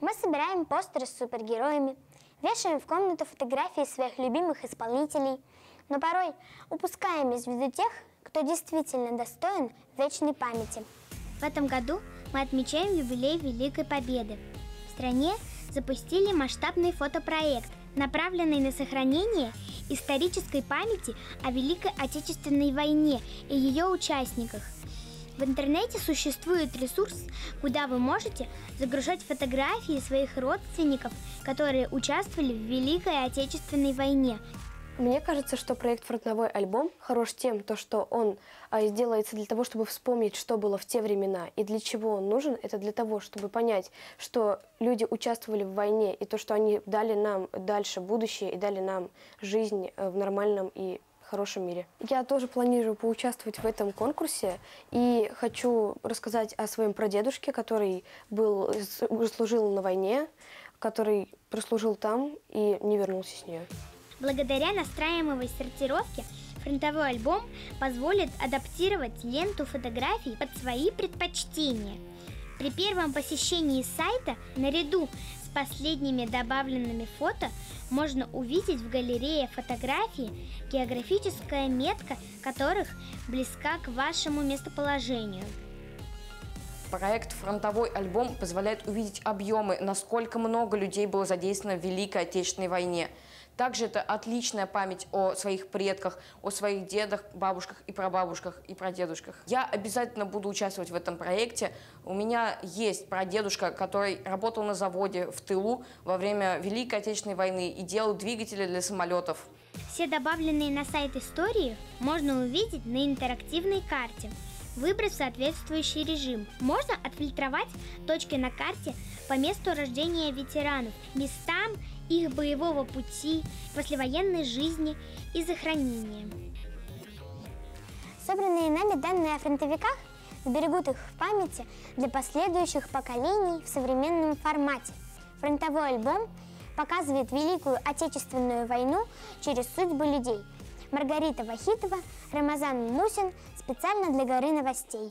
Мы собираем постеры с супергероями, вешаем в комнату фотографии своих любимых исполнителей, но порой упускаем из виду тех, кто действительно достоин вечной памяти. В этом году мы отмечаем юбилей Великой Победы. В стране запустили масштабный фотопроект, направленный на сохранение исторической памяти о Великой Отечественной войне и ее участниках. В интернете существует ресурс, куда вы можете загружать фотографии своих родственников, которые участвовали в Великой Отечественной войне. Мне кажется, что проект «Фронтовой альбом» хорош тем, что он делается для того, чтобы вспомнить, что было в те времена и для чего он нужен. Это для того, чтобы понять, что люди участвовали в войне и то, что они дали нам дальше будущее и дали нам жизнь в нормальном и хорошем мире. Я тоже планирую поучаствовать в этом конкурсе и хочу рассказать о своем прадедушке, который служил на войне, который прослужил там и не вернулся с нее. Благодаря настраиваемой сортировке фронтовой альбом позволит адаптировать ленту фотографий под свои предпочтения. При первом посещении сайта наряду с последними добавленными фото можно увидеть в галерее фотографии, географическая метка которых близка к вашему местоположению. Проект «Фронтовой альбом» позволяет увидеть объемы, насколько много людей было задействовано в Великой Отечественной войне. Также это отличная память о своих предках, о своих дедах, бабушках и прабабушках и прадедушках. Я обязательно буду участвовать в этом проекте. У меня есть прадедушка, который работал на заводе в тылу во время Великой Отечественной войны и делал двигатели для самолетов. Все добавленные на сайт истории можно увидеть на интерактивной карте. Выбрать соответствующий режим. Можно отфильтровать точки на карте по месту рождения ветеранов, местам их боевого пути, послевоенной жизни и захоронения. Собранные нами данные о фронтовиках сберегут их в памяти для последующих поколений в современном формате. Фронтовой альбом показывает Великую Отечественную войну через судьбы людей. Маргарита Вахитова, Рамазан Мусин, специально для Горы новостей.